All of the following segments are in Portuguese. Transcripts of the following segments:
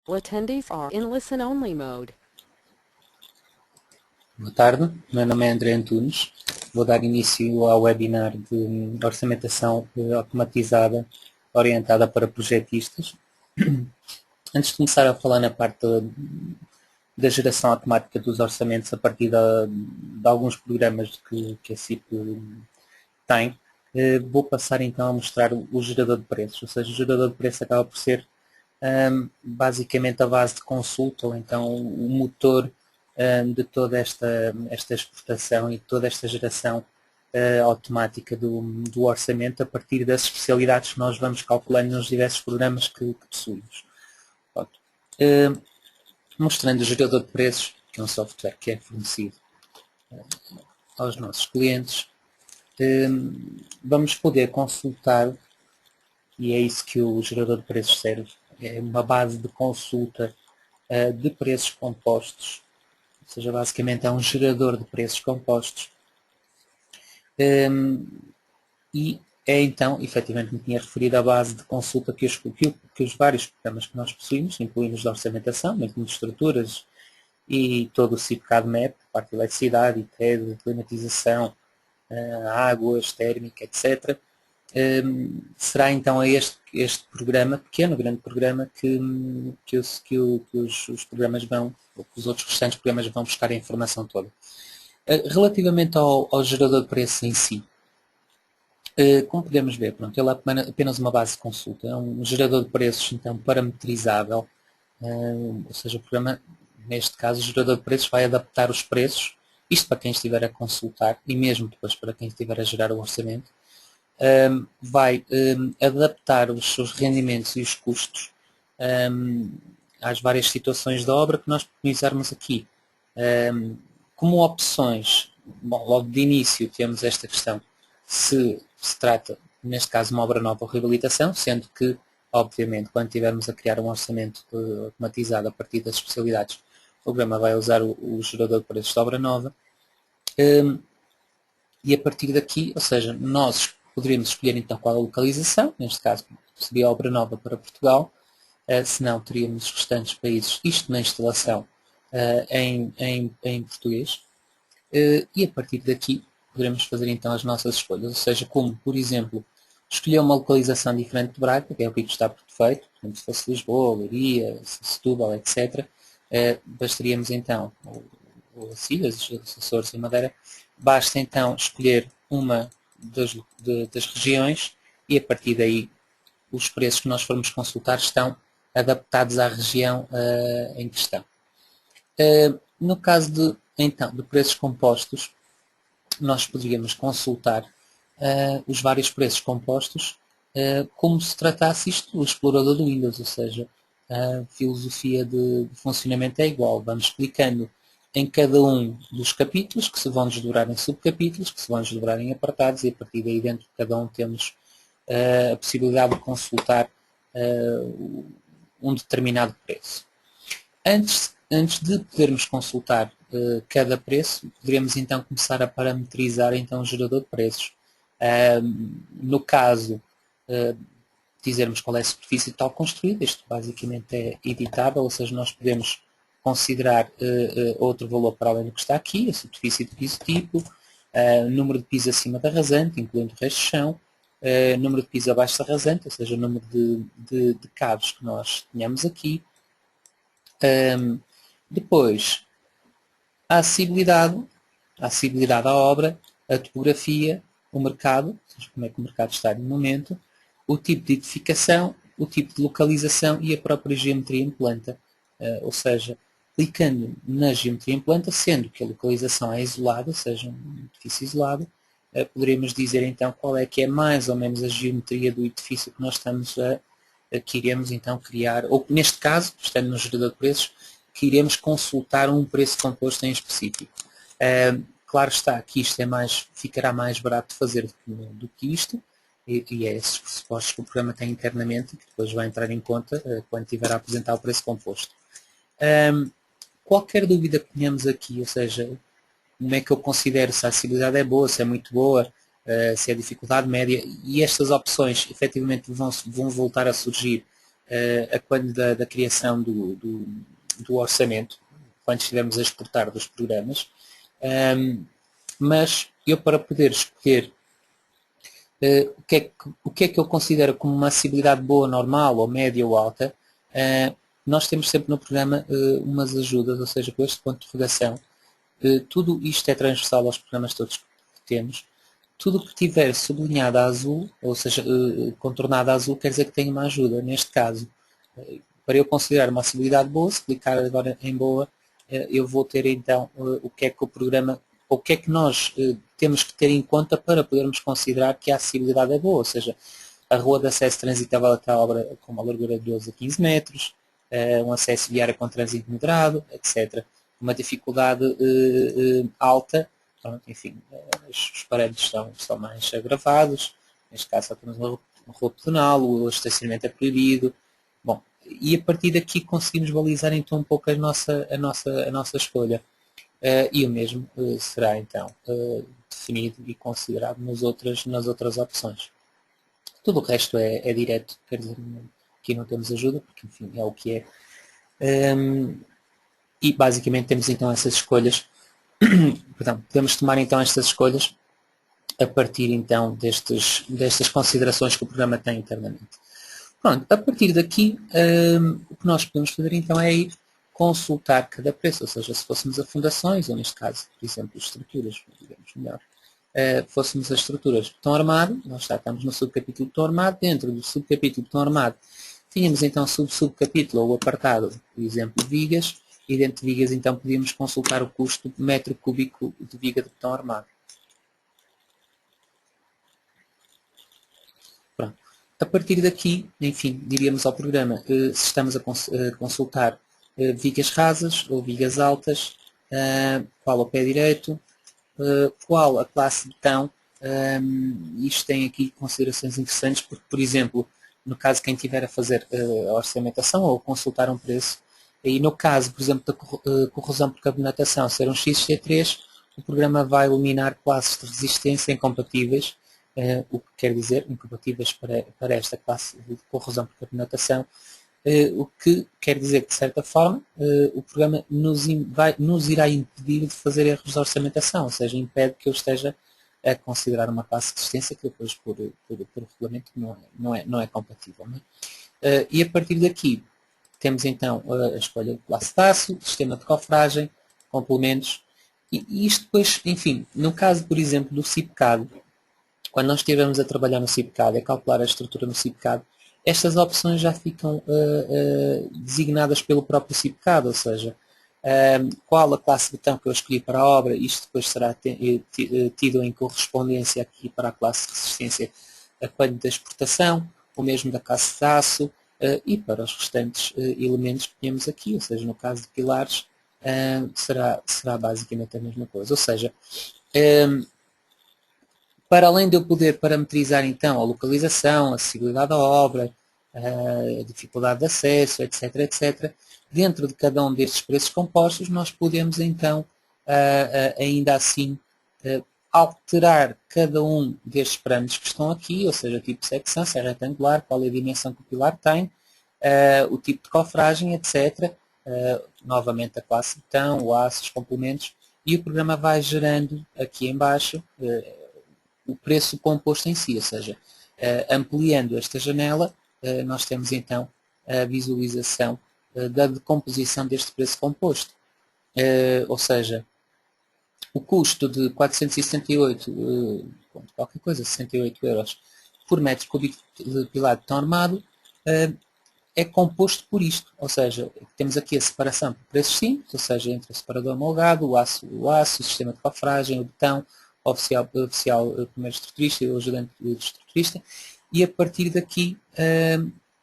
Attendees are in listen-only mode. Boa tarde, meu nome é André Antunes. Vou dar início ao webinar de orçamentação automatizada orientada para projetistas. Antes de começar a falar na parte da geração automática dos orçamentos a partir de alguns programas que a CIP tem, vou passar então a mostrar o gerador de preços. Ou seja, o gerador de preços acaba por ser basicamente a base de consulta, ou então o motor de toda esta exportação e toda esta geração automática do orçamento a partir das especialidades que nós vamos calculando nos diversos programas que possuímos. Mostrando o gerador de preços, que é um software que é fornecido aos nossos clientes, vamos poder consultar, e é isso que o gerador de preços serve, é uma base de consulta de preços compostos, ou seja, basicamente é um gerador de preços compostos, e é então, efetivamente, como tinha referido, a base de consulta que os vários programas que nós possuímos, incluindo os de orçamentação, de estruturas e todo o CIP-CAD MAP, parte de eletricidade, ITED, climatização, águas, térmica, etc., será então a este programa, pequeno, grande programa, que os programas vão, ou que os outros restantes programas vão buscar a informação toda. Relativamente ao gerador de preço em si, como podemos ver, pronto, ele é apenas uma base de consulta, é um gerador de preços então parametrizável, ou seja, o programa, neste caso, o gerador de preços vai adaptar os preços, isto para quem estiver a consultar e mesmo depois para quem estiver a gerar o orçamento, vai adaptar os seus rendimentos e os custos às várias situações da obra que nós preconizarmos aqui. Como opções, bom, logo de início temos esta questão se trata, neste caso, de uma obra nova ou reabilitação, sendo que, obviamente, quando estivermos a criar um orçamento automatizado a partir das especialidades, o programa vai usar o gerador de preços de obra nova. E a partir daqui, ou seja, nós poderíamos escolher então qual a localização, neste caso seria obra nova para Portugal, se não teríamos os restantes países, isto na instalação em português, e a partir daqui poderemos fazer então as nossas escolhas, ou seja, como, por exemplo, escolher uma localização diferente de Braga, que é o que está por defeito, portanto, se fosse Lisboa, Leiria, Setúbal, etc., bastaríamos então, ou as ilhas, os Açores e Madeira, basta então escolher uma das regiões e a partir daí os preços que nós formos consultar estão adaptados à região em questão. No caso de preços compostos, nós poderíamos consultar os vários preços compostos como se tratasse isto do explorador do Windows, ou seja, a filosofia de funcionamento é igual. Vamos clicando em cada um dos capítulos, que se vão desdobrar em subcapítulos, que se vão desdobrar em apartados, e a partir daí dentro de cada um temos a possibilidade de consultar um determinado preço. Antes de podermos consultar cada preço, poderíamos então começar a parametrizar então, o gerador de preços. No caso, dizermos qual é a superfície total construída, isto basicamente é editável, ou seja, nós podemos considerar outro valor para além do que está aqui, a superfície de piso tipo, número de piso acima da rasante, incluindo o resto de chão, número de piso abaixo da rasante, ou seja, o número de cabos que nós tenhamos aqui. Depois, a acessibilidade à obra, a topografia, o mercado, ou seja, como é que o mercado está no momento, o tipo de edificação, o tipo de localização e a própria geometria em planta. Ou seja, clicando na geometria em planta, sendo que a localização é isolada, ou seja, um edifício isolado, poderíamos dizer então qual é que é mais ou menos a geometria do edifício que nós estamos que iremos então criar, ou neste caso, estando no gerador de preços, que iremos consultar um preço composto em específico. Claro está que isto ficará mais barato de fazer do que isto, e é esses pressupostos que o programa tem internamente, que depois vai entrar em conta quando tiver a apresentar o preço composto. Qualquer dúvida que tenhamos aqui, ou seja, como é que eu considero se a acessibilidade é boa, se é muito boa, se é dificuldade média, e estas opções efetivamente vão voltar a surgir quando da criação do orçamento, quando estivemos a exportar dos programas, mas eu, para poder escolher o que é que eu considero como uma acessibilidade boa, normal, ou média ou alta, nós temos sempre no programa umas ajudas, ou seja, com este ponto de interrogação. Tudo isto é transversal aos programas todos que temos. Tudo que tiver sublinhado a azul, ou seja, contornado a azul, quer dizer que tem uma ajuda. Neste caso, para eu considerar uma acessibilidade boa, se clicar agora em boa, eu vou ter então o que é que o programa, o que é que nós temos que ter em conta para podermos considerar que a acessibilidade é boa, ou seja, a rua de acesso transitável até à obra com uma largura de 12 a 15 metros, um acesso viário com trânsito moderado, etc. Uma dificuldade alta, pronto, enfim, os parâmetros estão mais agravados, neste caso só temos uma rua pedonal, o estacionamento é proibido. Bom, e a partir daqui conseguimos balizar então um pouco a nossa escolha. E o mesmo será então definido e considerado nas outras opções. Tudo o resto é direto, quer dizer, aqui não temos ajuda, porque enfim é o que é. E basicamente temos então essas escolhas, perdão, podemos tomar então estas escolhas a partir então destas considerações que o programa tem internamente. Pronto, a partir daqui o que nós podemos fazer então é ir consultar cada preço, ou seja, se fôssemos a fundações, ou neste caso, por exemplo, estruturas, digamos melhor, fôssemos as estruturas de betão armado, nós estamos no subcapítulo de betão armado, dentro do subcapítulo de betão armado tínhamos então subcapítulo ou apartado, por exemplo, vigas, e dentro de vigas então podíamos consultar o custo de metro cúbico de viga de betão armado. Pronto. A partir daqui, enfim, diríamos ao programa se estamos a consultar vigas rasas ou vigas altas, qual o pé direito, qual a classe de betão. Isto tem aqui considerações interessantes porque, por exemplo, no caso quem estiver a fazer a orçamentação ou consultar um preço, e no caso, por exemplo, da corrosão por carbonatação ser um XC3, o programa vai eliminar classes de resistência incompatíveis, o que quer dizer incompatíveis para esta classe de corrosão por carbonatação, o que quer dizer que, de certa forma, o programa nos irá impedir de fazer erros de orçamentação, ou seja, impede que eu esteja a considerar uma classe de resistência que depois, por regulamento, não é compatível. Não é? E a partir daqui, temos então a escolha de classe de aço, sistema de cofragem, complementos, e isto depois, enfim, no caso, por exemplo, do CIPCAD, quando nós estivermos a trabalhar no CIPCAD, a calcular a estrutura no CIPCAD, estas opções já ficam designadas pelo próprio CIPCAD, ou seja, qual a classe de betão que eu escolhi para a obra, isto depois será tido em correspondência aqui para a classe de resistência a quando da exportação, o mesmo da classe de aço, e para os restantes elementos que temos aqui, ou seja, no caso de pilares, será basicamente a mesma coisa. Ou seja, para além de eu poder parametrizar então a localização, a acessibilidade da obra, a dificuldade de acesso, etc., etc., dentro de cada um destes preços compostos, nós podemos então, ainda assim, alterar cada um destes parâmetros que estão aqui, ou seja, tipo de secção, se é retangular, qual é a dimensão que o pilar tem, o tipo de cofragem, etc., novamente a classe de betão, o aço, os complementos, e o programa vai gerando aqui em baixo o preço composto em si, ou seja, ampliando esta janela, nós temos então a visualização da decomposição deste preço composto. Ou seja, o custo de 468, qualquer coisa, 68 euros por metro cúbico de pilar de betão armado, é composto por isto, ou seja, temos aqui a separação por preços simples, ou seja, entre o separador homologado, o aço, o sistema de cofragem, o betão, o oficial primeiro estruturista e o ajudante estruturista, e a partir daqui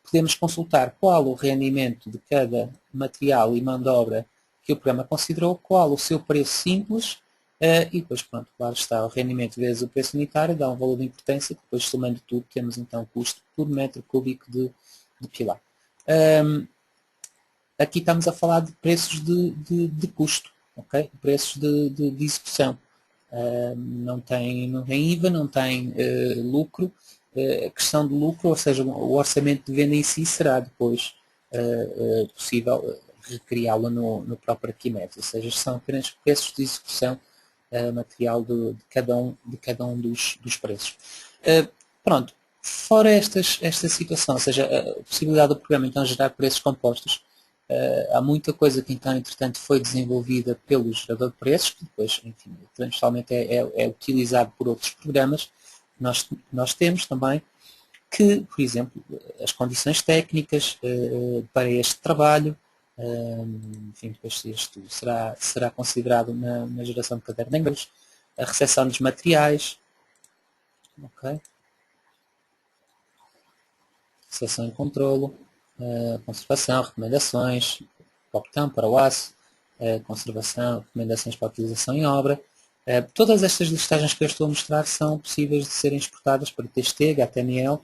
podemos consultar qual o rendimento de cada material e mão de obra que o programa considerou, qual o seu preço simples, e depois, pronto, claro está, o rendimento vezes o preço unitário dá um valor de importância, que depois somando tudo temos então o custo por metro cúbico de pilar. Aqui estamos a falar de preços de custo, okay? Preços de execução. Não tem IVA, não tem lucro, a questão de lucro, ou seja, o orçamento de venda em si será depois possível recriá-lo no próprio Arquimedes, ou seja, são apenas preços de execução material de cada um dos preços. Pronto, fora esta situação, ou seja, a possibilidade do programa então gerar preços compostos, há muita coisa que então entretanto foi desenvolvida pelo gerador de preços, que depois, enfim, transversalmente é utilizado por outros programas que nós temos também, que, por exemplo, as condições técnicas para este trabalho, enfim, depois isto será considerado na geração de caderno em inglês, a recepção dos materiais, ok? Recepção e controlo, conservação, recomendações, para o botão, para o aço, conservação, recomendações para a utilização em obra. Todas estas listagens que eu estou a mostrar são possíveis de serem exportadas para TXT, HTML,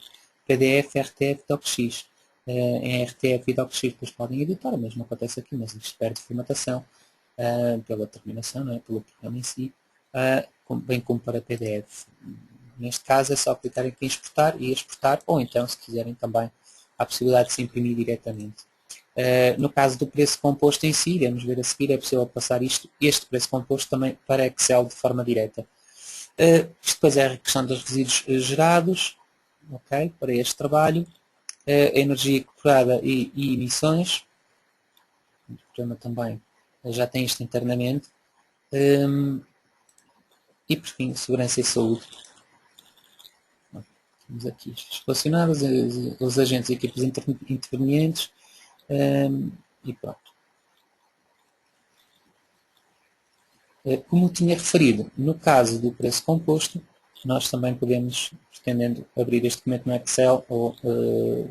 PDF, RTF e DocX. Em RTF e DocX depois podem editar, o mesmo acontece aqui, mas isto perde formatação pela terminação, não é? Pelo programa em si, bem como para PDF. Neste caso é só clicar aqui em exportar e exportar, ou então, se quiserem também, há a possibilidade de se imprimir diretamente. No caso do preço composto em si, iremos ver a seguir, é possível passar este preço composto também para Excel de forma direta. Isto depois é a questão dos resíduos gerados, okay, para este trabalho, a energia incorporada e emissões. O programa também já tem isto internamente. E por fim, segurança e saúde. Temos aqui as relacionadas, os agentes e equipes intervenientes e pronto. Como tinha referido, no caso do preço composto, nós também podemos, pretendendo abrir este documento no Excel ou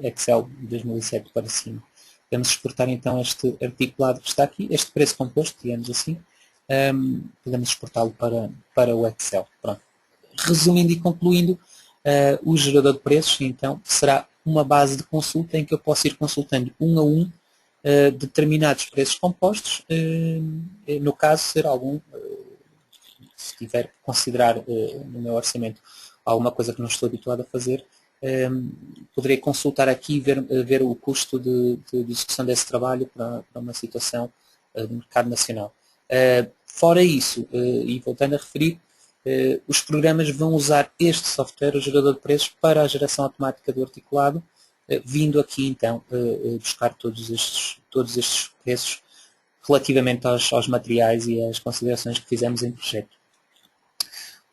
Excel 2007 para cima. Podemos exportar então este articulado que está aqui, este preço composto, digamos assim, podemos exportá-lo para o Excel. Pronto. Resumindo e concluindo, o gerador de preços então será uma base de consulta em que eu posso ir consultando um a um determinados preços compostos, no caso ser algum, se tiver que considerar no meu orçamento alguma coisa que não estou habituado a fazer, poderei consultar aqui e ver o custo de execução desse trabalho para uma situação do mercado nacional. Fora isso, e voltando a referir, os programas vão usar este software, o gerador de preços, para a geração automática do articulado, vindo aqui então buscar todos estes preços relativamente aos materiais e às considerações que fizemos em projeto.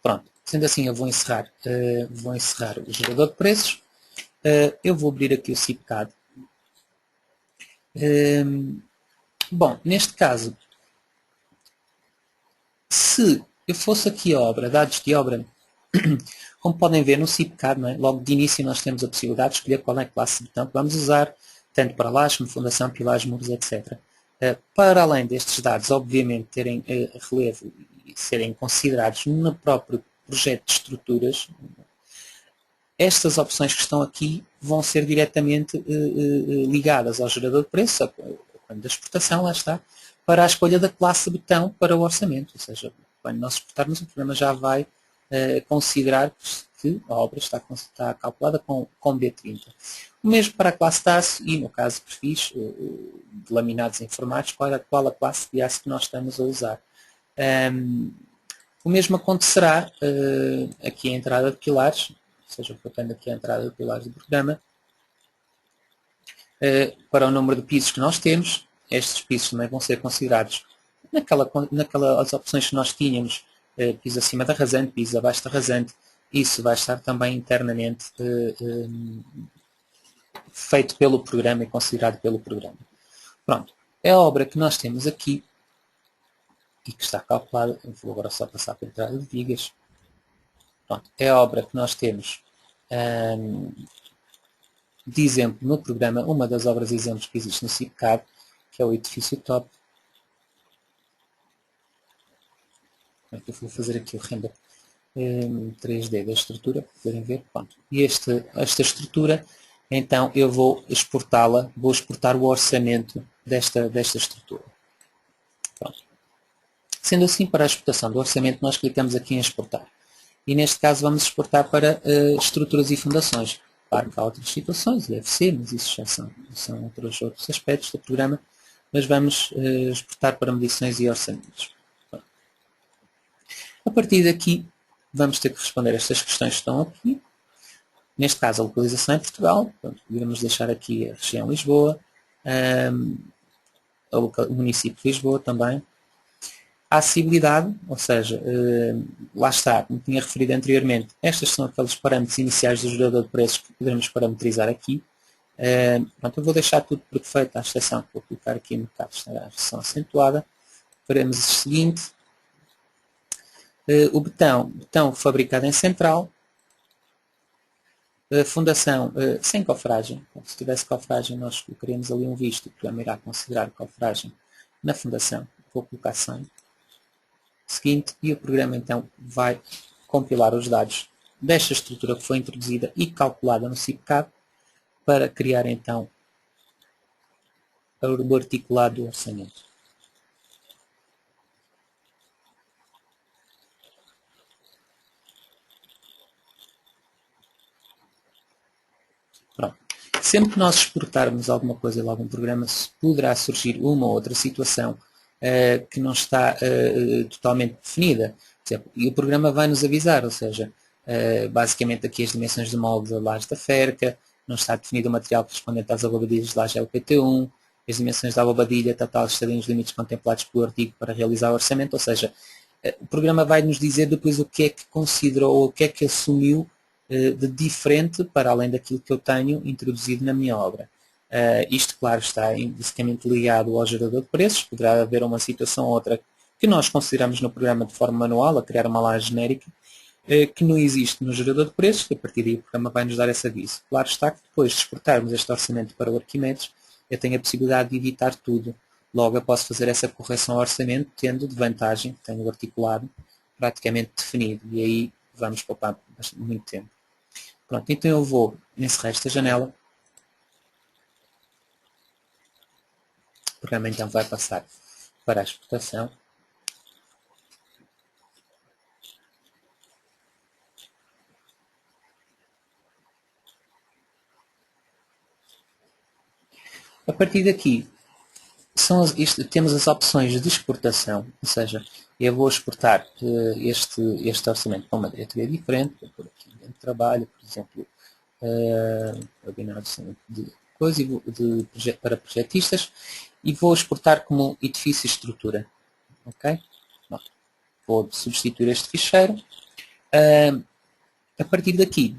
Pronto, sendo assim eu vou encerrar o gerador de preços, eu vou abrir aqui o CIPCAD. Bom, neste caso, se eu fosse aqui a obra, dados de obra, como podem ver no CIPCAD, não é? Logo de início nós temos a possibilidade de escolher qual é a classe de botão que vamos usar, tanto para lajes como fundação, pilares, muros, etc. Para além destes dados, obviamente, terem relevo e serem considerados no próprio projeto de estruturas, estas opções que estão aqui vão ser diretamente ligadas ao gerador de preço, quando da exportação, lá está, para a escolha da classe de botão para o orçamento. Ou seja, quando nós exportarmos, o programa já vai considerar que a obra está calculada com B30. O mesmo para a classe de aço e, no caso de perfis de laminados informados, qual a classe de aço que nós estamos a usar. O mesmo acontecerá aqui a entrada de pilares, ou seja, voltando aqui a entrada de pilares do programa, para o número de pisos que nós temos. Estes pisos também vão ser considerados naquelas opções que nós tínhamos, piso acima da rasante, piso abaixo da rasante. Isso vai estar também internamente feito pelo programa e considerado pelo programa. Pronto, é a obra que nós temos aqui e que está calculada. Eu vou agora só passar para a entrada de vigas. Pronto, é a obra que nós temos de exemplo no programa, uma das obras de exemplos que existe no CIPCAD, que é o edifício top. Eu vou fazer aqui o render 3D da estrutura, para poderem ver. Pronto. E esta estrutura, então eu vou exportá-la, vou exportar o orçamento desta estrutura. Pronto. Sendo assim, para a exportação do orçamento, nós clicamos aqui em exportar. e neste caso vamos exportar para estruturas e fundações. Claro que há outras situações, deve ser, mas isso já são outros aspectos do programa, mas vamos exportar para medições e orçamentos. A partir daqui, vamos ter que responder a estas questões que estão aqui. Neste caso, a localização em Portugal. Podemos deixar aqui a região Lisboa, o município de Lisboa também. A acessibilidade, ou seja, lá está, como tinha referido anteriormente, estes são aqueles parâmetros iniciais do gerador de preços que podemos parametrizar aqui. Pronto, eu vou deixar tudo por defeito, à exceção que vou colocar aqui no mercado de gestão acentuada. Faremos o seguinte. O betão fabricado em central. Fundação sem cofragem. Se tivesse cofragem, nós colocaríamos ali um visto. O programa irá considerar cofragem na fundação. Vou colocar 100. Seguinte, e o programa então vai compilar os dados desta estrutura que foi introduzida e calculada no CIPCAD para criar então o articulado do orçamento. Pronto. Sempre que nós exportarmos alguma coisa de algum programa, poderá surgir uma ou outra situação que não está totalmente definida. Por exemplo, e o programa vai nos avisar, ou seja, basicamente aqui as dimensões do molde da laje da ferca, não está definido o material correspondente às abobadilhas da laje LPT1, as dimensões da abobadilha total estariam nos limites contemplados pelo artigo para realizar o orçamento, ou seja, o programa vai nos dizer depois o que é que considerou, ou o que é que assumiu de diferente para além daquilo que eu tenho introduzido na minha obra. Isto, claro, está basicamente ligado ao gerador de preços. Poderá haver uma situação ou outra que nós consideramos no programa de forma manual, a criar uma laje genérica, que não existe no gerador de preços, que a partir daí o programa vai nos dar esse aviso. Claro está que depois de exportarmos este orçamento para o Arquimedes, eu tenho a possibilidade de editar tudo. Logo eu posso fazer essa correção ao orçamento, tendo de vantagem, tenho o articulado praticamente definido. E aí vamos poupar muito tempo. Pronto, então eu vou encerrar esta janela. O programa então vai passar para a exportação. A partir daqui, temos as opções de exportação, ou seja, eu vou exportar este orçamento para uma diretoria diferente, vou pôr aqui dentro de trabalho, por exemplo, webinar para projetistas, e vou exportar como edifício e estrutura. Ok? Bom, vou substituir este ficheiro. A partir daqui,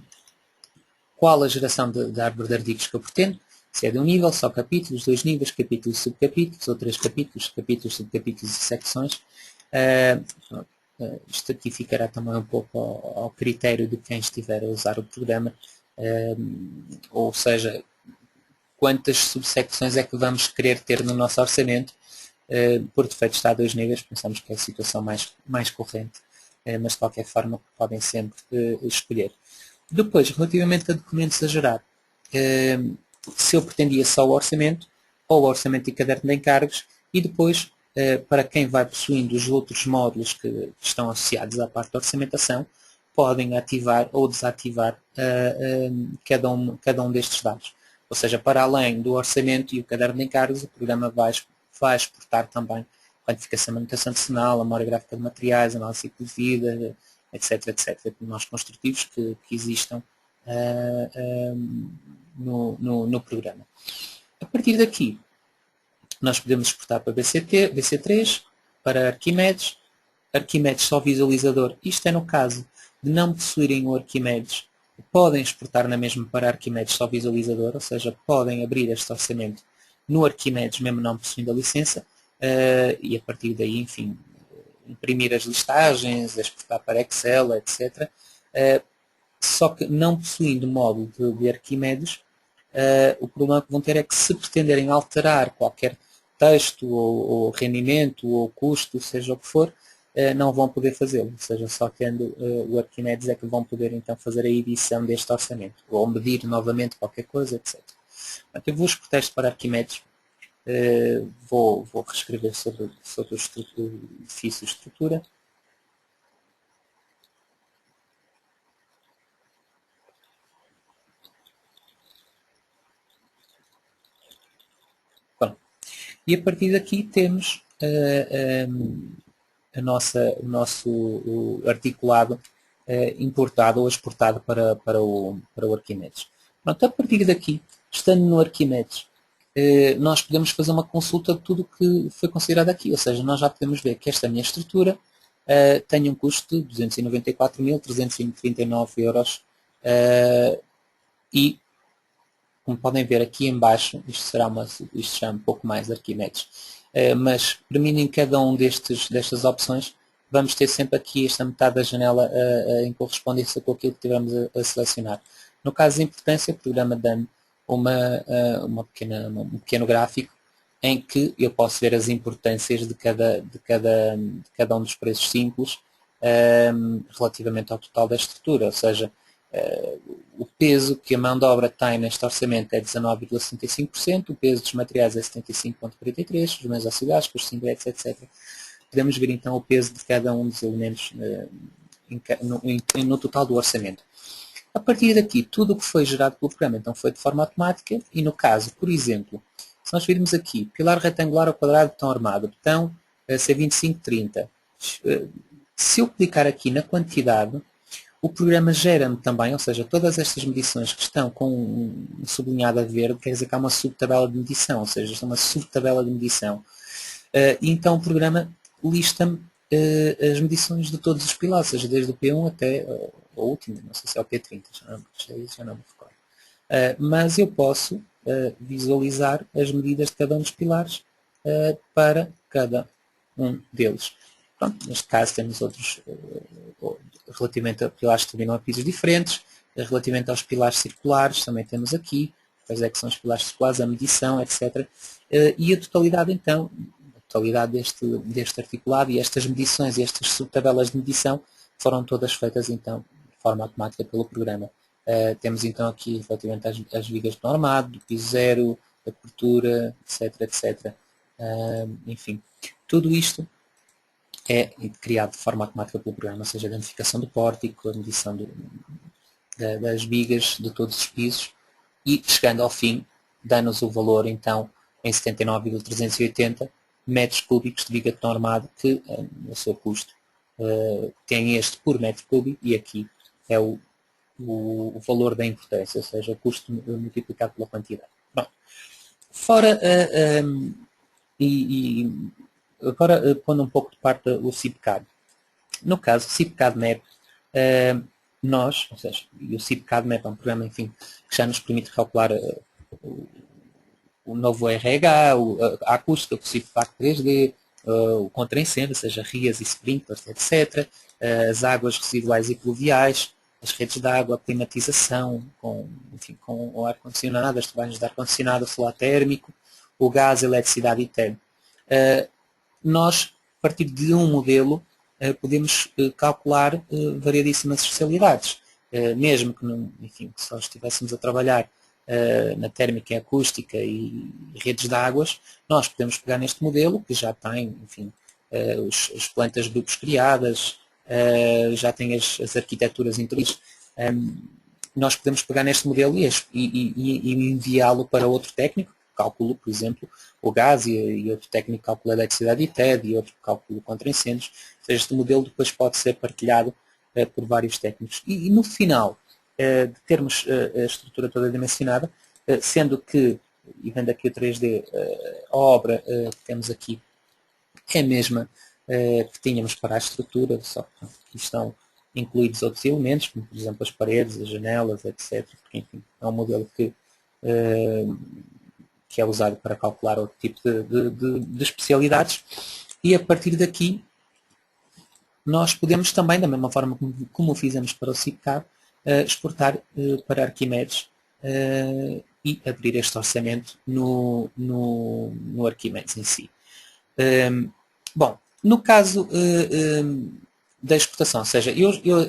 qual a geração de árvore de artigos que eu pretendo? Se é de um nível, só capítulos, 2 níveis, capítulos, subcapítulos, ou 3 capítulos, capítulos, subcapítulos e secções. Isto aqui ficará também um pouco ao critério de quem estiver a usar o programa, ou seja, quantas subsecções é que vamos querer ter no nosso orçamento. Por defeito está a 2 níveis, pensamos que é a situação mais corrente, mas de qualquer forma podem sempre escolher. Depois, relativamente a documentos a gerar, se eu pretendia só o orçamento, ou o orçamento e caderno de encargos, e depois, para quem vai possuindo os outros módulos que estão associados à parte da orçamentação, podem ativar ou desativar cada um destes dados. Ou seja, para além do orçamento e o caderno de encargos, o programa vai exportar também quantificação e manutenção adicional, a memória gráfica de materiais, análise de ciclo de vida, etc, etc, nós construtivos que existam no programa. A partir daqui, nós podemos exportar para BC3, para Arquimedes, Arquimedes só visualizador. Isto é no caso de não possuírem o Arquimedes, podem exportar na mesma para Arquimedes só visualizador, ou seja, podem abrir este orçamento no Arquimedes, mesmo não possuindo a licença, e a partir daí, enfim, imprimir as listagens, exportar para Excel, etc. Só que não possuindo o módulo de Arquimedes, o problema que vão ter é que se pretenderem alterar qualquer texto ou rendimento ou custo, seja o que for, não vão poder fazê-lo. Ou seja, só tendo o Arquimedes é que vão poder então fazer a edição deste orçamento, ou medir novamente qualquer coisa, etc. Portanto, eu vou exportar isto para Arquimedes. Vou reescrever sobre o edifício estrutura. E a partir daqui temos o nosso articulado importado ou exportado para o Arquimedes. Pronto, a partir daqui, estando no Arquimedes, nós podemos fazer uma consulta de tudo o que foi considerado aqui, ou seja, nós já podemos ver que esta minha estrutura tem um custo de 294.339 euros e, como podem ver aqui em baixo, isto já é um pouco mais de Arquimedes, mas para mim em cada um destas opções vamos ter sempre aqui esta metade da janela em correspondência com aquilo que tivemos a selecionar. No caso de importância, o programa dá-me um pequeno gráfico em que eu posso ver as importâncias de cada um dos preços simples relativamente ao total da estrutura, ou seja, o peso que a mão de obra tem neste orçamento é 19,65%, o peso dos materiais é 75,43%, os meios auxiliares, custos indiretos, etc. Podemos ver então o peso de cada um dos elementos no total do orçamento. A partir daqui, tudo o que foi gerado pelo programa então foi de forma automática e no caso, por exemplo, se nós virmos aqui, pilar retangular ao quadrado, botão armado, botão C2530, se eu clicar aqui na quantidade, o programa gera-me também, ou seja, todas estas medições que estão com sublinhada verde, quer dizer que há uma subtabela de medição, ou seja, isto é uma subtabela de medição. E então o programa lista-me as medições de todos os pilares, ou seja, desde o P1 até o último, não sei se é o P30, já não me recordo. Mas eu posso visualizar as medidas de cada um dos pilares para cada um deles. Pronto, neste caso temos outros, relativamente a pilares que terminam a pisos diferentes, relativamente aos pilares circulares, também temos aqui, quais é que são os pilares circulares, a medição, etc. E a totalidade então, a totalidade deste articulado e estas medições e estas subtabelas de medição foram todas feitas então de forma automática pelo programa. Temos então aqui relativamente às vigas do armado, do piso zero, da cobertura, etc, etc. Enfim, tudo isto é criado de forma automática pelo programa, ou seja, a identificação do pórtico, a medição das vigas de todos os pisos e, chegando ao fim, dá-nos o valor, então, em 79,380 metros cúbicos de viga de beton armado, que, no seu custo, tem este por metro cúbico e aqui é o valor da importância, ou seja, o custo multiplicado pela quantidade. Bom, fora agora, pondo um pouco de parte o CIPCAD. No caso, o CIPCAD Map, nós, ou seja, o CIPCAD Map é um programa, enfim, que já nos permite calcular o novo RH, a acústica, o CIPCAD 3D, o contra-incêndio, ou seja, rias e sprinklers, etc., as águas residuais e pluviais, as redes de água, a climatização, com o ar-condicionado, as tubagens de ar-condicionado, o solar térmico, o gás, a eletricidade e termo. Nós, a partir de um modelo, podemos calcular variadíssimas especialidades. Mesmo que, enfim, que só estivéssemos a trabalhar na térmica e acústica e redes de águas, nós podemos pegar neste modelo, que já tem, enfim, as plantas grupos criadas, já tem as arquiteturas interiores. Nós podemos pegar neste modelo e enviá-lo para outro técnico, cálculo, por exemplo, o gás e outro técnico calcula a eletricidade e TED e outro cálculo contra incêndios. Ou seja, este modelo depois pode ser partilhado por vários técnicos. E no final de termos a estrutura toda dimensionada, sendo que, e vendo aqui o 3D, a obra que temos aqui é a mesma que tínhamos para a estrutura, só que aqui estão incluídos outros elementos, como por exemplo as paredes, as janelas, etc. Porque, enfim, é um modelo que é usado para calcular outro tipo de especialidades, e a partir daqui nós podemos também, da mesma forma como fizemos para o CIPCAD, exportar para Arquimedes e abrir este orçamento no Arquimedes em si. Bom, no caso da exportação, ou seja,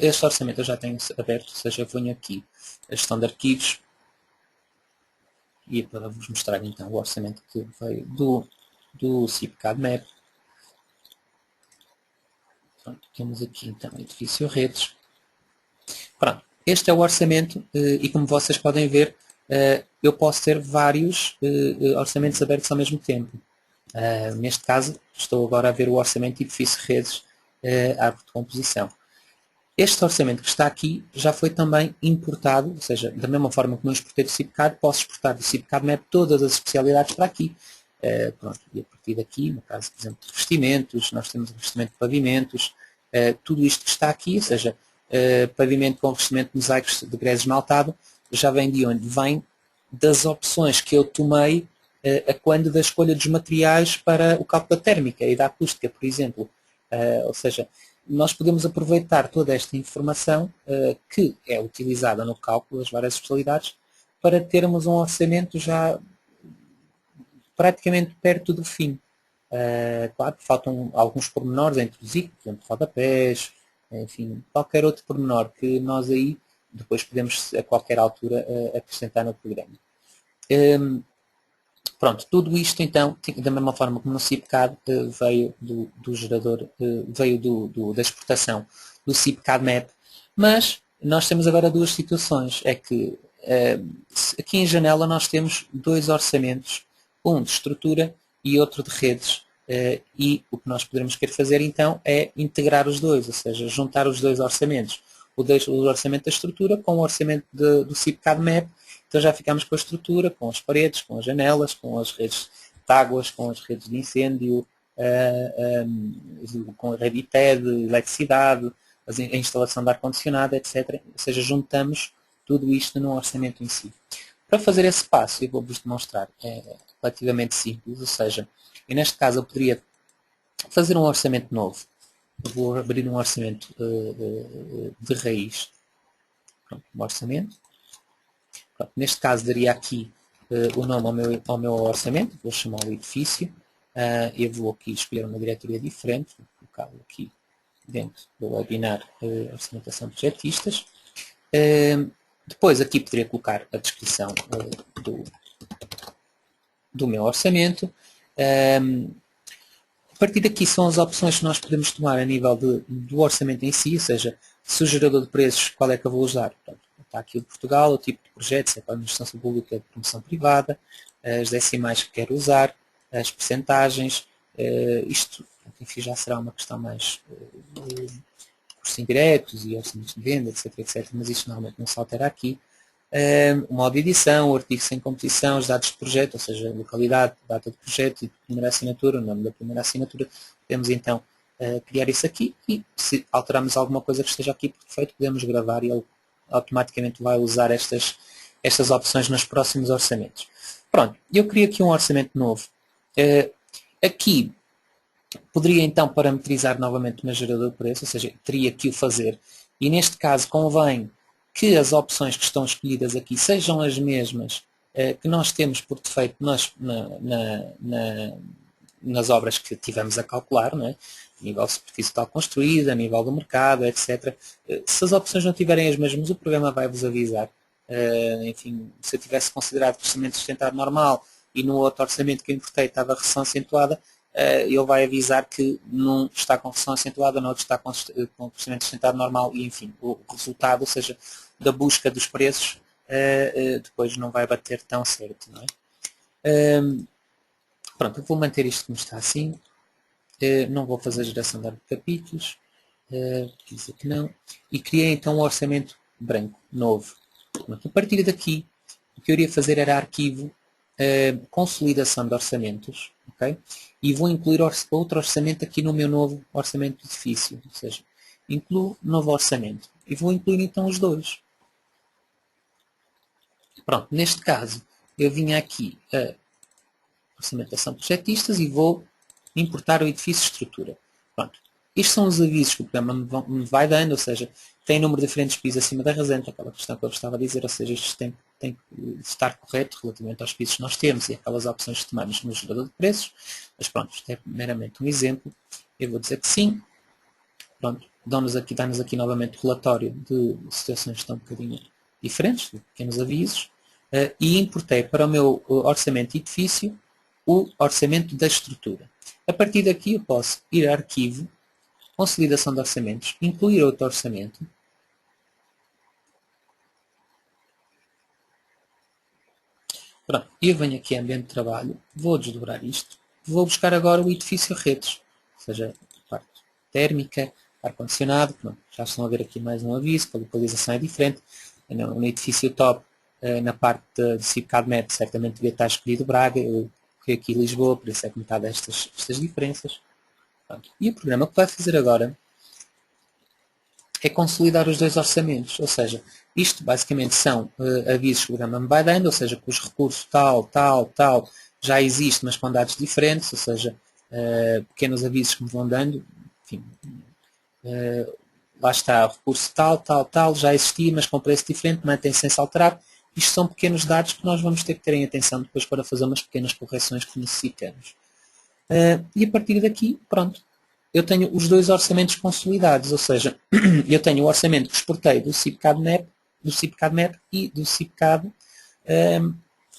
este orçamento eu já tenho aberto, ou seja, eu venho aqui a gestão de arquivos, e para vos mostrar então o orçamento que veio do CIPCAD Map. Pronto, temos aqui então edifício redes. Pronto, este é o orçamento e como vocês podem ver, eu posso ter vários orçamentos abertos ao mesmo tempo. Neste caso, estou agora a ver o orçamento edifício redes, árvore de composição. Este orçamento que está aqui já foi também importado, ou seja, da mesma forma que não exportei do CIPCAD, posso exportar do CIPCAD Map todas as especialidades para aqui. Pronto, e a partir daqui, no caso, por exemplo, de revestimentos, nós temos revestimento de pavimentos, tudo isto que está aqui, ou seja, pavimento com revestimento de mosaicos de grés esmaltado, já vem de onde? Vem das opções que eu tomei a quando da escolha dos materiais para o cálculo da térmica e da acústica, por exemplo. Ou seja, nós podemos aproveitar toda esta informação que é utilizada no cálculo das várias especialidades para termos um orçamento já praticamente perto do fim. Claro que faltam alguns pormenores a introduzir, por exemplo, rodapés, enfim, qualquer outro pormenor que nós aí depois podemos a qualquer altura acrescentar no programa. Pronto, tudo isto então, da mesma forma como no CIPCAD veio do gerador, veio da exportação do CIPCAD Map, mas nós temos agora duas situações, é que aqui em janela nós temos dois orçamentos, um de estrutura e outro de redes, e o que nós poderemos querer fazer então é integrar os dois, ou seja, juntar os dois orçamentos, o orçamento da estrutura com o orçamento do CIPCAD Map. Então já ficamos com a estrutura, com as paredes, com as janelas, com as redes de águas, com as redes de incêndio, com a rede IT, de eletricidade, a instalação de ar-condicionado, etc. Ou seja, juntamos tudo isto num orçamento em si. Para fazer esse passo, eu vou-vos demonstrar, é relativamente simples, ou seja, eu neste caso eu poderia fazer um orçamento novo. Eu vou abrir um orçamento de raiz. Pronto, um orçamento. Pronto, neste caso daria aqui o nome ao meu orçamento, vou chamar o edifício, eu vou aqui escolher uma diretoria diferente, vou colocá-lo aqui dentro do webinar Orçamentação de Projetistas. Depois aqui poderia colocar a descrição do meu orçamento. A partir daqui são as opções que nós podemos tomar a nível do orçamento em si, ou seja, se o gerador de preços, qual é que eu vou usar? Portanto, está aqui o de Portugal, o tipo de projeto, se é para a administração pública, de promoção privada, as decimais que quero usar, as percentagens, isto, enfim, já será uma questão mais custos indiretos e orçamentos de venda, etc, etc, mas isto normalmente não se altera aqui. O modo de edição, o artigo sem composição, os dados de projeto, ou seja, localidade, data de projeto e de primeira assinatura, o nome da primeira assinatura, podemos então criar isso aqui e se alterarmos alguma coisa que esteja aqui por defeito, podemos gravar e ele automaticamente vai usar estas opções nos próximos orçamentos. Pronto, eu criei aqui um orçamento novo. Aqui poderia então parametrizar novamente o meu gerador de preço, ou seja, teria que o fazer. E neste caso convém que as opções que estão escolhidas aqui sejam as mesmas que nós temos por defeito nas obras que tivemos a calcular, não é? A nível de superfície total construída, a nível do mercado, etc. Se as opções não tiverem as mesmas, o programa vai-vos avisar. Enfim, se eu tivesse considerado crescimento sustentado normal e no outro orçamento que eu importei estava a recessão acentuada, ele vai avisar que num está com recessão acentuada, no outro está com crescimento sustentado normal e, enfim, o resultado, ou seja, da busca dos preços, depois não vai bater tão certo, não é? Pronto, eu vou manter isto como está assim, não vou fazer geração de capítulos, dizer que não, e criei então um orçamento branco, novo. Pronto, a partir daqui, o que eu iria fazer era arquivo, consolidação de orçamentos, ok? E vou incluir outro orçamento aqui no meu novo orçamento de edifício, ou seja, incluo novo orçamento, e vou incluir então os dois. Pronto, neste caso, eu vinha aqui a orçamentação de projetistas e vou importar o edifício estrutura. Pronto. Estes são os avisos que o programa me vai dando, ou seja, tem número de diferentes pisos acima da rasante, aquela questão que eu estava a dizer, ou seja, isto tem que estar correto relativamente aos pisos que nós temos e aquelas opções que tomamos no gerador de preços, mas pronto, isto é meramente um exemplo, eu vou dizer que sim, pronto, dá-nos aqui novamente o relatório de situações que estão um bocadinho diferentes, de pequenos avisos, e importei para o meu orçamento de edifício o orçamento da estrutura. A partir daqui eu posso ir a arquivo, consolidação de orçamentos, incluir outro orçamento, pronto, eu venho aqui a ambiente de trabalho, vou desdobrar isto, vou buscar agora o edifício redes, ou seja, a parte térmica, ar-condicionado, já estão a ver aqui mais um aviso, que a localização é diferente. No edifício top, na parte de CIPCAD Map, certamente devia estar escolhido Braga, eu fui aqui Lisboa, por isso é que me está destas diferenças. Pronto. E o programa que vai fazer agora é consolidar os dois orçamentos, ou seja, isto basicamente são avisos que o programa me vai dando, ou seja, que os recursos tal, já existe, mas com dados diferentes, ou seja, pequenos avisos que me vão dando, enfim, lá está, o recurso tal, já existia, mas com preço diferente, mantém-se sem se alterar. Isto são pequenos dados que nós vamos ter que ter em atenção depois para fazer umas pequenas correções que necessitamos. E a partir daqui, pronto, eu tenho os dois orçamentos consolidados, ou seja, eu tenho o orçamento que exportei do CIPCAD Map e do CIPCAD,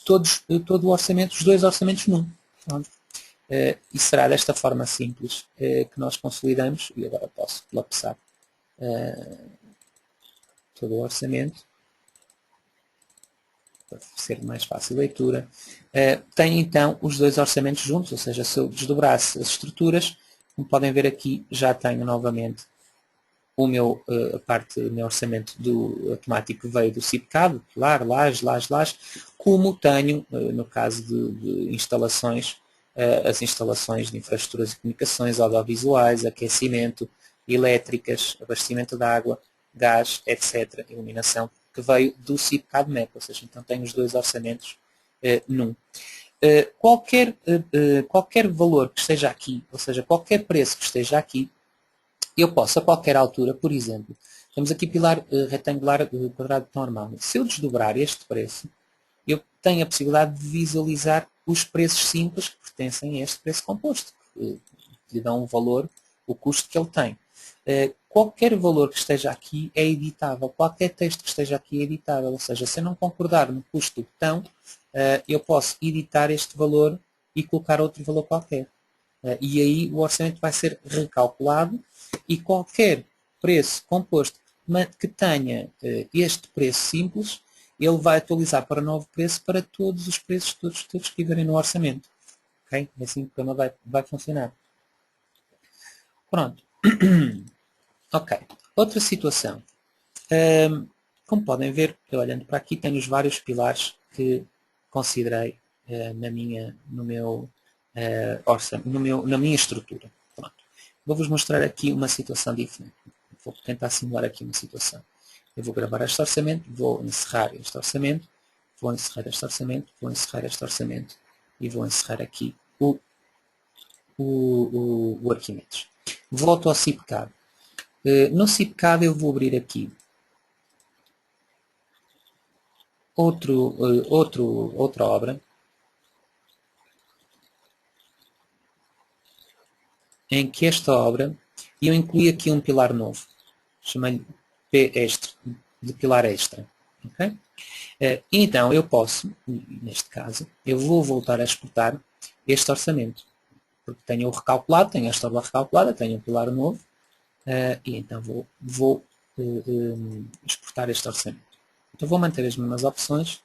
todo o orçamento, os dois orçamentos num. Pronto. E será desta forma simples que nós consolidamos, e agora posso colapsar todo o orçamento, para ser mais fácil a leitura. Tenho então os dois orçamentos juntos, ou seja, se eu desdobrasse as estruturas, como podem ver aqui, já tenho novamente o meu orçamento do automático que veio do CIPCAD, laje, como tenho, no caso de instalações, as instalações de infraestruturas de comunicações, audiovisuais, aquecimento, elétricas, abastecimento de água, gás, etc., iluminação, que veio do CIPCAD Map, ou seja, então tenho os dois orçamentos num. Qualquer valor que esteja aqui, ou seja, qualquer preço que esteja aqui, eu posso a qualquer altura, por exemplo, temos aqui pilar retangular quadrado normal. Se eu desdobrar este preço, eu tenho a possibilidade de visualizar os preços simples que pertencem a este preço composto, que lhe dão um valor, o custo que ele tem. Qualquer valor que esteja aqui é editável, qualquer texto que esteja aqui é editável, ou seja, se eu não concordar no custo do botão, eu posso editar este valor e colocar outro valor qualquer. E aí o orçamento vai ser recalculado e qualquer preço composto que tenha este preço simples, ele vai atualizar para o novo preço para todos os preços todos que estiverem no orçamento. Okay? É assim que o programa vai funcionar. Pronto. Ok. Outra situação. Como podem ver, eu olhando para aqui, tenho os vários pilares que considerei na minha estrutura. Vou-vos mostrar aqui uma situação diferente. Vou tentar simular aqui uma situação. Eu vou gravar este orçamento, vou encerrar este orçamento, vou encerrar este orçamento, vou encerrar este orçamento e vou encerrar aqui o Arquimedes. Volto ao CIPCAD. No CIPCAD eu vou abrir aqui outra obra em que esta obra eu incluí aqui um pilar novo, chamei-lhe P extra, de pilar extra. Okay? Então eu posso, neste caso, eu vou voltar a exportar este orçamento, porque tenho o recalculado, tenho esta obra recalculada, tenho um pilar novo, e então vou exportar este orçamento. Então vou manter as mesmas opções.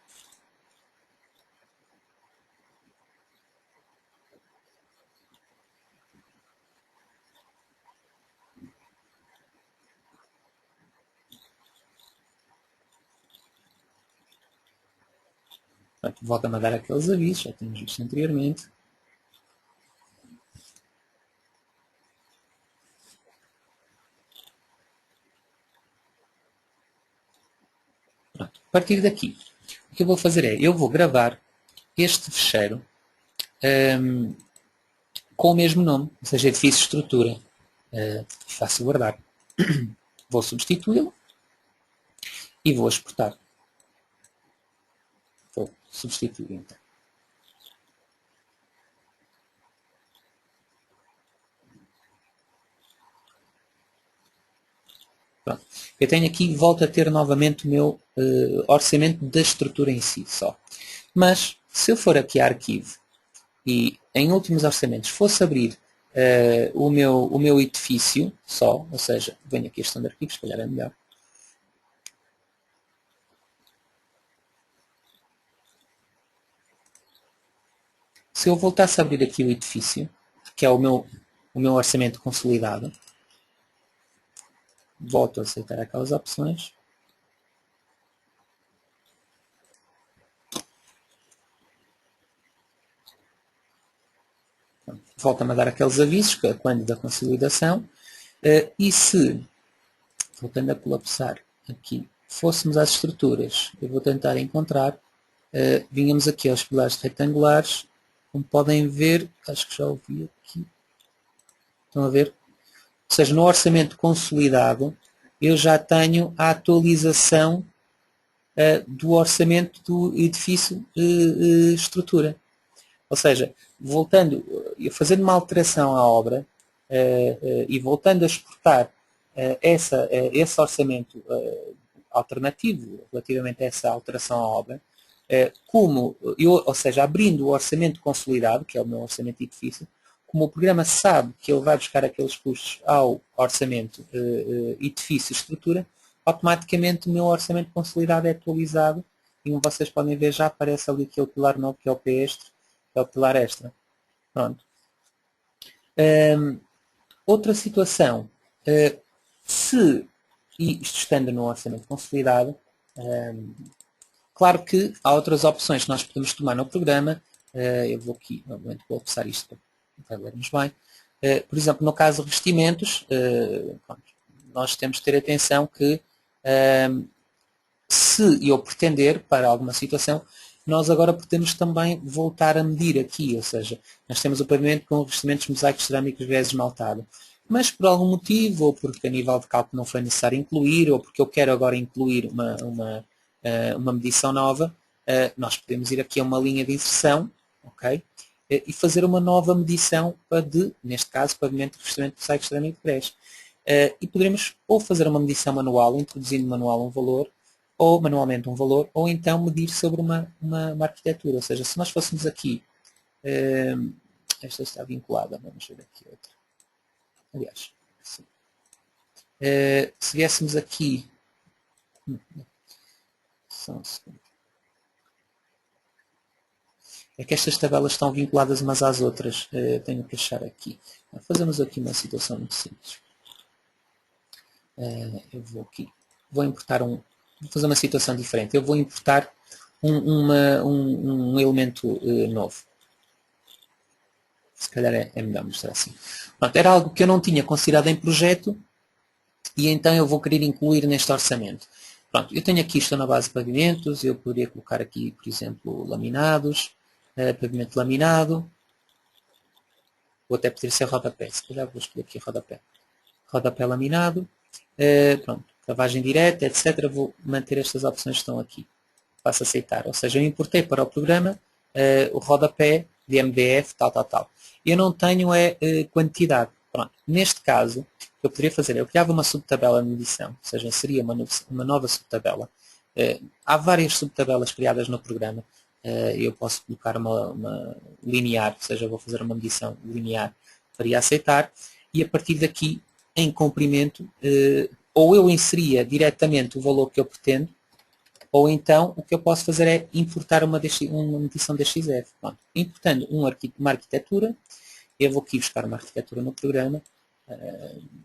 Volta-me a dar aqueles avisos, já tínhamos visto anteriormente. Pronto. A partir daqui, o que eu vou fazer é, eu vou gravar este fecheiro com o mesmo nome, ou seja, edifício estrutura. Fácil guardar. Vou substituí-lo e vou exportar. Vou substituir então. Pronto. Eu tenho aqui, volto a ter novamente o meu orçamento da estrutura em si só. Mas, se eu for aqui a arquivo e em últimos orçamentos fosse abrir o meu edifício só, ou seja, venho aqui a gestão de arquivos, se calhar é melhor. se eu voltasse a abrir aqui o edifício, que é o meu orçamento consolidado, volto a aceitar aquelas opções. Volta-me a dar aqueles avisos quando da consolidação. E se, voltando a colapsar aqui, fôssemos às estruturas, eu vou tentar encontrar, vínhamos aqui aos pilares retangulares, como podem ver, acho que já ouvi aqui, estão a ver? Ou seja, no orçamento consolidado, eu já tenho a atualização do orçamento do edifício estrutura. Ou seja, voltando, fazendo uma alteração à obra e voltando a exportar esse orçamento alternativo relativamente a essa alteração à obra, ou seja, abrindo o orçamento consolidado, que é o meu orçamento de edifício, como o programa sabe que ele vai buscar aqueles custos ao orçamento edifício estrutura, automaticamente o meu orçamento consolidado é atualizado e como vocês podem ver já aparece ali aquele pilar novo que é o P extra, que é o pilar extra. Pronto. Outra situação, se isto estando no orçamento consolidado, claro que há outras opções que nós podemos tomar no programa. Eu vou aqui, novamente, vou passar isto para lermos bem. Por exemplo, no caso de revestimentos, nós temos de ter atenção que se eu pretender para alguma situação, nós agora podemos também voltar a medir aqui, ou seja, nós temos o pavimento com revestimentos mosaicos cerâmicos vezes esmaltado. Mas por algum motivo, ou porque a nível de cálculo não foi necessário incluir, ou porque eu quero agora incluir uma medição nova, nós podemos ir aqui a uma linha de inserção, ok? E fazer uma nova medição de, neste caso, pavimento de revestimento mosaico cerâmico de prés. E poderemos ou fazer uma medição manual, introduzindo manual um valor, ou manualmente um valor, ou então medir sobre uma arquitetura. Ou seja, se nós fôssemos aqui, esta está vinculada, vamos ver aqui outra. Aliás, assim. Se viéssemos aqui, só um segundo. É que estas tabelas estão vinculadas umas às outras. Tenho que achar aqui. Fazemos aqui uma situação muito simples. Eu vou aqui. Vou importar vou fazer uma situação diferente. Eu vou importar um elemento novo. Se calhar é melhor mostrar assim. Pronto, era algo que eu não tinha considerado em projeto e então eu vou querer incluir neste orçamento. Pronto, eu tenho aqui, estou na base de pavimentos, eu poderia colocar aqui, por exemplo, laminados, pavimento laminado, ou até poderia ser rodapé, se calhar vou escolher aqui rodapé. Rodapé laminado, pronto, lavagem direta, etc. Vou manter estas opções que estão aqui. Passo a aceitar, ou seja, eu importei para o programa o rodapé de MDF, tal. Eu não tenho quantidade. Pronto. Neste caso, o que eu poderia fazer, eu criava uma subtabela de medição, ou seja, seria uma nova subtabela. Há várias subtabelas criadas no programa. Eu posso colocar uma linear, ou seja, eu vou fazer uma medição linear para aceitar, e a partir daqui, em comprimento, ou eu inseria diretamente o valor que eu pretendo, ou então o que eu posso fazer é importar uma medição DXF. Pronto. Importando uma arquitetura, eu vou aqui buscar uma arquitetura no programa.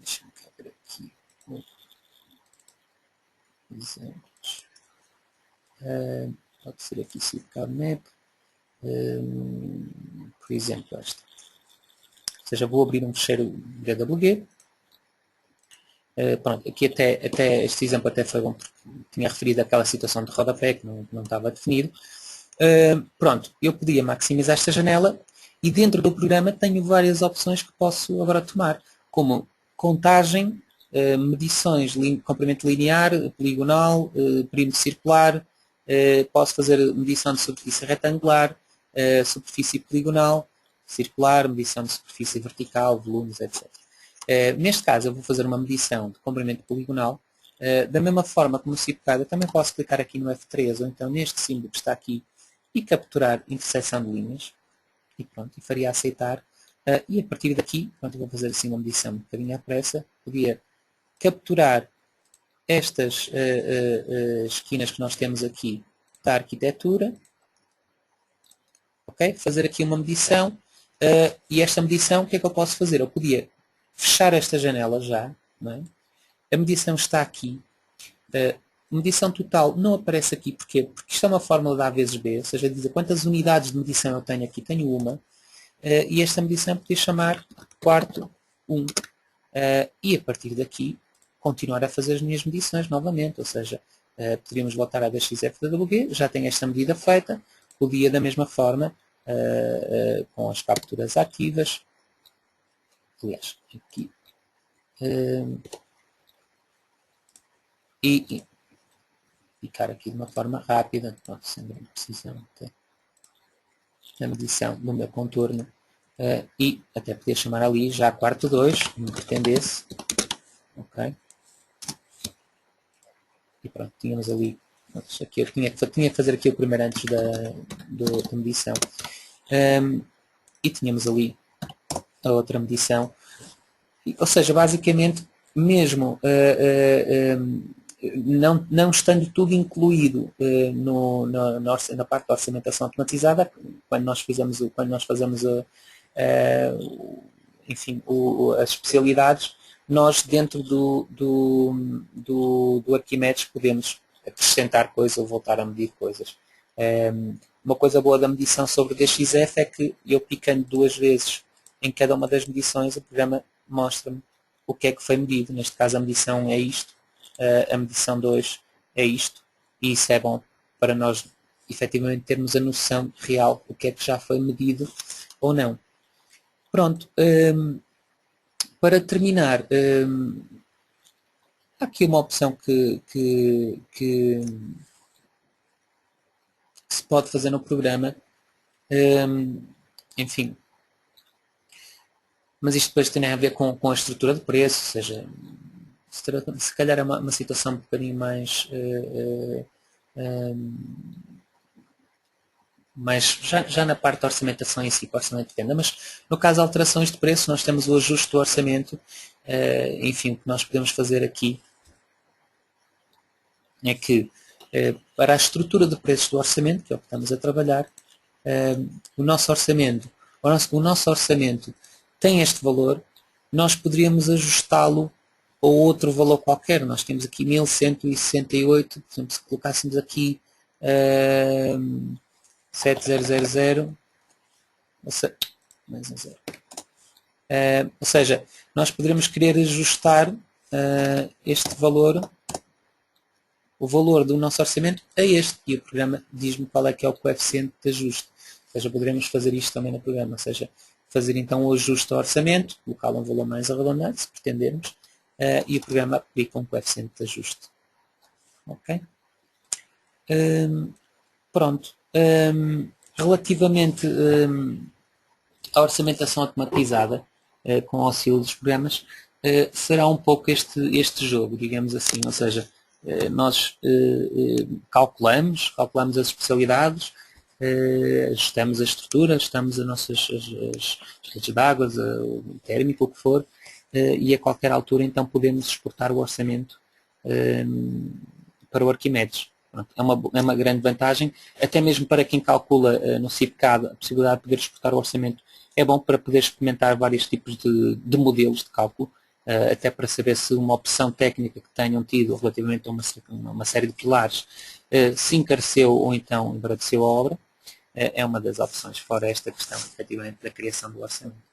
Deixa-me ver aqui exemplos. Pode ser aqui SIPCAD Map. Por exemplo, esta. Ou seja, vou abrir um fecheiro DWG. Pronto, aqui até este exemplo até foi bom porque tinha referido aquela situação de rodapé que não estava definido. Pronto, eu podia maximizar esta janela e dentro do programa tenho várias opções que posso agora tomar, como contagem, medições, comprimento linear, poligonal, perímetro circular, posso fazer medição de superfície retangular, superfície poligonal, circular, medição de superfície vertical, volumes, etc. Neste caso eu vou fazer uma medição de comprimento poligonal, da mesma forma como no SIPCAD, eu também posso clicar aqui no F3 ou então neste símbolo que está aqui e capturar interseção de linhas e pronto, e faria aceitar e a partir daqui, pronto, eu vou fazer assim uma medição um bocadinho à pressa, podia capturar estas esquinas que nós temos aqui da arquitetura, ok? Fazer aqui uma medição, e esta medição, o que é que eu posso fazer? Eu podia fechar esta janela já, não é? A medição está aqui. Medição total não aparece aqui, porquê? Porque isto é uma fórmula de A vezes B, ou seja, dizer quantas unidades de medição eu tenho aqui. Tenho uma, e esta medição podia chamar quarto 1. E a partir daqui, continuar a fazer as minhas medições novamente, ou seja, poderíamos voltar a DXF da WG, já tenho esta medida feita, podia da mesma forma, com as capturas ativas, aliás, aqui, e ficar aqui de uma forma rápida, sem grande precisão, a medição do meu contorno, e até poder chamar ali já quarto 2, como pretendesse, ok? E pronto, tínhamos ali, aqui eu tinha que fazer aqui o primeiro antes da medição, e tínhamos ali a outra medição, ou seja, basicamente, mesmo não estando tudo incluído na parte da orçamentação automatizada, quando nós fazemos enfim, as especialidades, nós dentro do Arquimedes podemos acrescentar coisas ou voltar a medir coisas. Uma coisa boa da medição sobre o DXF é que eu picando 2 vezes em cada uma das medições, o programa mostra-me o que é que foi medido. Neste caso a medição é isto, a medição 2 é isto, e isso é bom para nós efetivamente termos a noção real do que é que já foi medido ou não. Pronto, para terminar, há aqui uma opção que se pode fazer no programa, enfim, mas isto depois tem a ver com a estrutura de preço, ou seja, se calhar é uma situação um bocadinho mais já na parte da orçamentação em si, para o orçamento de venda, mas no caso de alterações de preço, nós temos o ajuste do orçamento, enfim, o que nós podemos fazer aqui é que para a estrutura de preços do orçamento, que é o que estamos a trabalhar, o nosso orçamento tem este valor, nós poderíamos ajustá-lo a outro valor qualquer. Nós temos aqui 1168, por exemplo, se colocássemos aqui 7000, mais um zero. Ou seja, nós poderíamos querer ajustar este valor, o valor do nosso orçamento a este, e o programa diz-me qual é que é o coeficiente de ajuste. Ou seja, poderemos fazer isto também no programa, ou seja, fazer então o ajuste ao orçamento, colocar um valor mais arredondado, se pretendermos, e o programa aplica um coeficiente de ajuste. Ok? Pronto. Relativamente à orçamentação automatizada, com o auxílio dos programas, será um pouco este jogo, digamos assim, ou seja, nós calculamos as especialidades, ajustamos a estrutura, ajustamos as redes de água, o térmico, o que for, e a qualquer altura então podemos exportar o orçamento para o Arquimedes. É uma grande vantagem, até mesmo para quem calcula no CIPCAD a possibilidade de poder exportar o orçamento. É bom para poder experimentar vários tipos de modelos de cálculo, até para saber se uma opção técnica que tenham tido relativamente a uma série de pilares se encareceu ou então embaraçou a obra. É uma das opções, fora esta questão, efetivamente, da criação do orçamento.